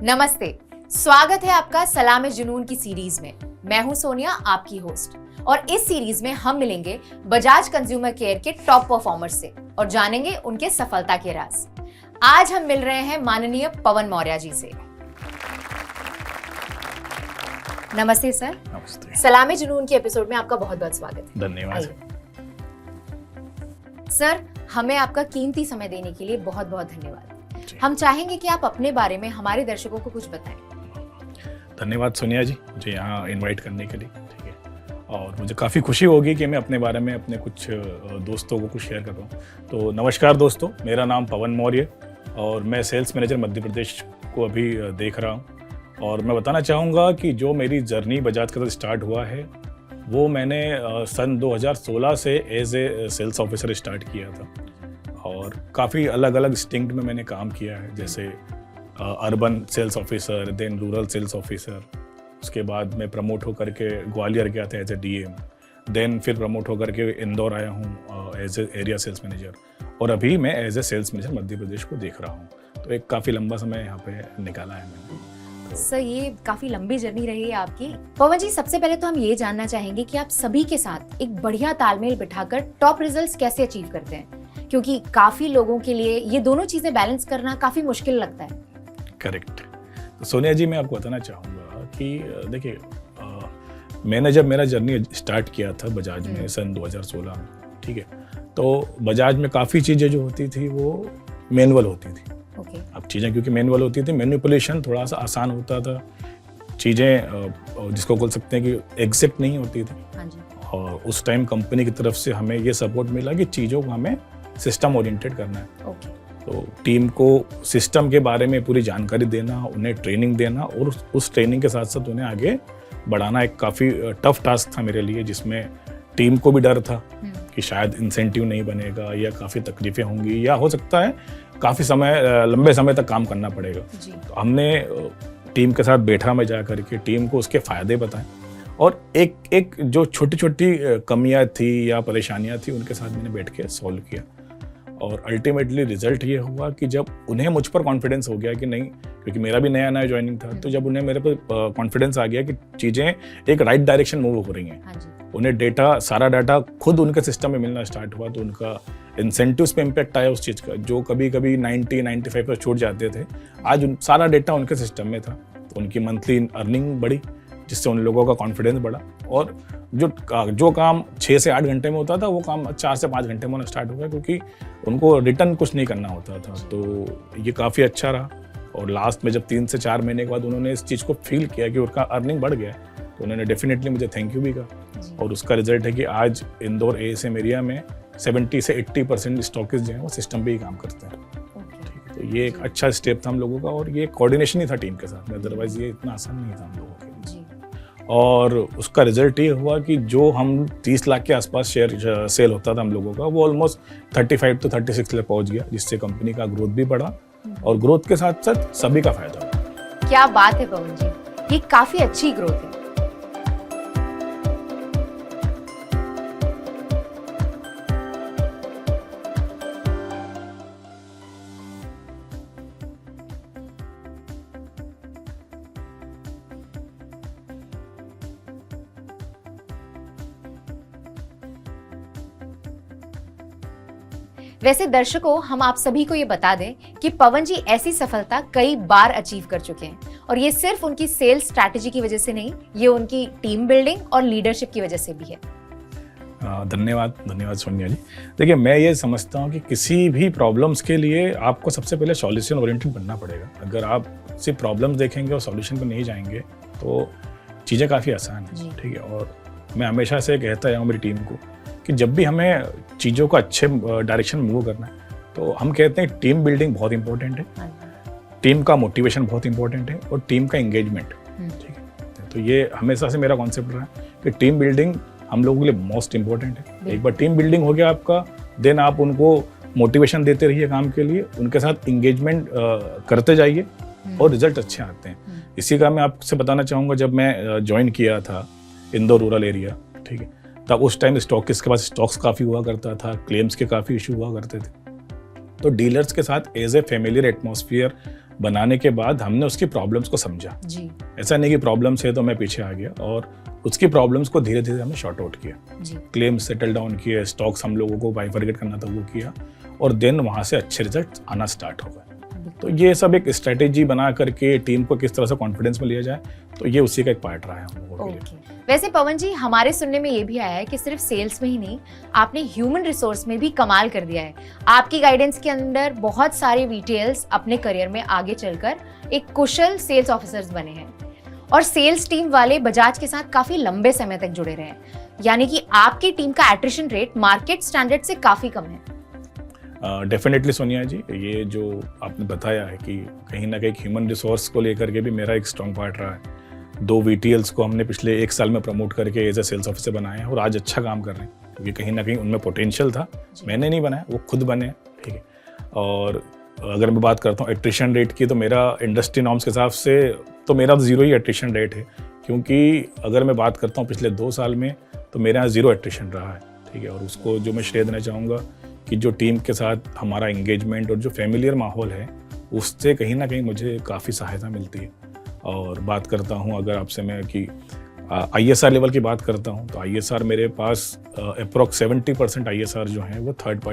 नमस्ते, स्वागत है आपका सलाम जुनून की सीरीज में। मैं हूं सोनिया, आपकी होस्ट, और इस सीरीज में हम मिलेंगे बजाज कंज्यूमर केयर के टॉप परफॉर्मर्स से और जानेंगे उनके सफलता के राज। आज हम मिल रहे हैं माननीय पवन मौर्य जी से। नमस्ते सर। नमस्ते। सलाम जुनून के एपिसोड में आपका बहुत बहुत स्वागत है। धन्यवाद सर, हमें आपका कीमती समय देने के लिए बहुत बहुत धन्यवाद। हम चाहेंगे कि आप अपने बारे में हमारे दर्शकों को कुछ बताएं। धन्यवाद सोनिया जी, मुझे यहाँ इनवाइट करने के लिए। ठीक है, और मुझे काफ़ी खुशी होगी कि मैं अपने बारे में अपने कुछ दोस्तों को कुछ शेयर कर रहा हूँ। तो नमस्कार दोस्तों, मेरा नाम पवन मौर्य और मैं सेल्स मैनेजर मध्य प्रदेश को अभी देख रहा हूँ। और मैं बताना चाहूँगा कि जो मेरी जर्नी बजाज के साथ स्टार्ट हुआ है वो मैंने सन 2016 से as a sales officer start किया था और काफ़ी अलग अलग स्टिंक्ट में मैंने काम किया है, जैसे urban sales officer, then rural sales officer. उसके बाद मैं प्रमोट होकर के ग्वालियर गया था एज ए डीएम, देन फिर प्रमोट होकर के इंदौर आया हूँ as a area sales manager, और अभी मैं as a sales manager Madhya Pradesh को देख रहा हूँ। तो एक काफ़ी लंबा समय यहाँ पे निकाला है मैंने। सर, ये काफी लंबी जर्नी रही है आपकी। पवन जी, सबसे पहले तो हम ये जानना चाहेंगे कि आप सभी के साथ एक बढ़िया तालमेल बिठाकर टॉप रिजल्ट्स कैसे अचीव करते हैं, क्योंकि काफी लोगों के लिए ये दोनों चीजें बैलेंस करना काफी मुश्किल लगता है। करेक्ट। तो सोनिया जी, मैं आपको बताना चाहूँगा कि देखिए, मैंने जब मेरा जर्नी स्टार्ट किया था बजाज में सन 2016 में, ठीक है, तो बजाज में काफ़ी चीज़ें जो होती थी वो मैनुअल होती थी। अब चीज़ें क्योंकि मैनुअल होती थी, मैनिपुलेशन थोड़ा सा आसान होता था, चीज़ें जिसको बोल सकते हैं कि एग्जैक्ट नहीं होती थी। हाँ जी। और उस टाइम कंपनी की तरफ से हमें ये सपोर्ट मिला कि चीज़ों को हमें सिस्टम ओरिएंटेड करना है। तो टीम को सिस्टम के बारे में पूरी जानकारी देना, उन्हें ट्रेनिंग देना और उस ट्रेनिंग के साथ साथ उन्हें आगे बढ़ाना एक काफ़ी टफ टास्क था मेरे लिए, जिसमें टीम को भी डर था कि शायद इंसेंटिव नहीं बनेगा या काफ़ी तकलीफें होंगी या हो सकता है काफ़ी लंबे समय तक काम करना पड़ेगा। तो हमने टीम के साथ बैठा में जा करके टीम को उसके फ़ायदे बताएं और एक जो छोटी छोटी कमियां थी या परेशानियां थी उनके साथ मैंने बैठ के सॉल्व किया। और अल्टीमेटली रिजल्ट ये हुआ कि जब उन्हें मुझ पर कॉन्फिडेंस हो गया कि नहीं, क्योंकि मेरा भी नया ज्वाइनिंग था, तो जब उन्हें मेरे पर कॉन्फिडेंस आ गया कि चीज़ें एक राइट डायरेक्शन मूव हो रही हैं, उन्हें सारा डाटा खुद उनके सिस्टम में मिलना स्टार्ट हुआ, तो उनका इंसेंटिव्स पे इम्पैक्ट आया उस चीज़ का, जो कभी कभी 90-95 पर छूट जाते थे, आज सारा डेटा उनके सिस्टम में था। तो उनकी मंथली अर्निंग बढ़ी, जिससे उन लोगों का कॉन्फिडेंस बढ़ा, और जो काम 6 से 8 घंटे में होता था वो काम 4 से 5 घंटे में होना स्टार्ट हो गया, क्योंकि उनको रिटर्न कुछ नहीं करना होता था। तो ये काफ़ी अच्छा रहा। और लास्ट में जब 3 से 4 महीने के बाद उन्होंने इस चीज़ को फील किया कि उनका अर्निंग बढ़ गया, तो उन्होंने डेफिनेटली मुझे थैंक यू भी कहा। और उसका रिजल्ट है कि आज इंदौर एएसएम एरिया में 70 से 80% स्टॉकिस्ट जो हैं वो सिस्टम पे ही काम करते हैं। तो ये एक अच्छा स्टेप था हम लोगों का, और ये कोऑर्डिनेशन ही था टीम के साथ, अदरवाइज ये इतना आसान नहीं था हम लोगों के लिए। और उसका रिजल्ट ये हुआ कि जो हम 30 लाख के आसपास शेयर सेल होता था हम लोगों का, वो ऑलमोस्ट 35 to 36 लाख पहुंच गया, जिससे कंपनी का ग्रोथ भी बढ़ा और ग्रोथ के साथ साथ सभी का फायदा हुआ। क्या बात है पवन जी, ये काफी अच्छी ग्रोथ है। वैसे दर्शकों, हम आप सभी को ये बता दें कि पवन जी ऐसी सफलता कई बार अचीव कर चुके हैं, और ये सिर्फ उनकी सेल्स स्ट्रैटेजी की वजह से नहीं, ये उनकी टीम बिल्डिंग और लीडरशिप की वजह से भी है। धन्यवाद सोनिया जी। देखिए, मैं ये समझता हूँ कि किसी भी प्रॉब्लम्स के लिए आपको सबसे पहले सॉल्यूशन ओरिएंटेड बनना पड़ेगा। अगर आप सिर्फ प्रॉब्लम्स देखेंगे और सॉल्यूशन पर नहीं जाएंगे तो चीज़ें काफ़ी आसान है। ठीक है, और मैं हमेशा से कहता हूँ मेरी टीम को कि जब भी हमें चीज़ों को अच्छे डायरेक्शन मूव करना है, तो हम कहते हैं टीम बिल्डिंग बहुत इंपॉर्टेंट है, टीम का मोटिवेशन बहुत इंपॉर्टेंट है, और टीम का एंगेजमेंट। ठीक है, तो ये हमेशा से मेरा कॉन्सेप्ट रहा है कि टीम बिल्डिंग हम लोगों के लिए मोस्ट इंपॉर्टेंट है। एक बार टीम बिल्डिंग हो गया आपका, देन आप उनको मोटिवेशन देते रहिए काम के लिए, उनके साथ इंगेजमेंट करते जाइए और रिजल्ट अच्छे आते हैं। इसी का मैं आपसे बताना चाहूँगा, जब मैं ज्वाइन किया था इंदौर रूरल एरिया, ठीक है, तब उस टाइम स्टॉकिस्ट के पास स्टॉक्स काफ़ी हुआ करता था, क्लेम्स के काफ़ी इशू हुआ करते थे। तो डीलर्स के साथ एज ए फेमिलियर एटमॉस्फेयर बनाने के बाद हमने उसकी प्रॉब्लम्स को समझा जी ऐसा नहीं कि प्रॉब्लम्स है तो मैं पीछे आ गया और उसकी प्रॉब्लम्स को धीरे धीरे हमने शॉर्ट आउट किया जी क्लेम सेटल डाउन किए स्टॉक्स हम लोगों को बाइफरकेट करना था वो किया और देन वहाँ से अच्छे रिजल्ट आना स्टार्ट हो गए तो ये सब एक स्ट्रेटेजी बना करके टीम को किस तरह से कॉन्फिडेंस में लिया जाए तो ये उसी का एक पार्ट रहा है हम लोगों के लिए ओके वैसे पवन जी हमारे सुनने में ये भी आया है कि सिर्फ सेल्स में ही नहीं आपने ह्यूमन रिसोर्स में भी कमाल कर दिया है आपकी गाइडेंस के अंदर बहुत सारे रिटेलर्स अपने करियर में आगे चलकर एक कुशल सेल्स ऑफिसर्स बने हैं और सेल्स टीम वाले बजाज के साथ काफी लंबे समय तक जुड़े रहे हैं यानी कि आपकी टीम का एट्रिशन रेट मार्केट स्टैंडर्ड से काफी कम है डेफिनेटली सोनिया जी ये जो आपने बताया है कि कहीं ना कहीं ह्यूमन रिसोर्स को लेकर के भी मेरा एक स्ट्रॉन्ग पार्ट रहा है 2 VTLs को हमने पिछले 1 साल में प्रमोट करके एज ए सेल्स ऑफिसर बनाए हैं और आज अच्छा काम कर रहे हैं क्योंकि कहीं ना कहीं उनमें पोटेंशियल था मैंने नहीं बनाया वो खुद बने ठीक है और अगर मैं बात करता हूँ एट्रिशन रेट की तो मेरा इंडस्ट्री नॉर्म्स के हिसाब से तो मेरा 0 ही एट्रिशन रेट है क्योंकि अगर मैं बात करता हूँ पिछले 2 साल में तो मेरे यहाँ 0 एट्रिशन रहा है ठीक है और उसको जो मैं श्रेय देना चाहूँगा कि जो टीम के साथ हमारा एंगेजमेंट और जो फैमिलियर माहौल है उससे कहीं ना कहीं मुझे काफ़ी सहायता मिलती है और बात करता हूँ अगर आपसे मैं कि ISR लेवल की बात करता हूँ तो ISR मेरे पास अप्रोक्स 70% ISR जो है वो थर्ड पार्टी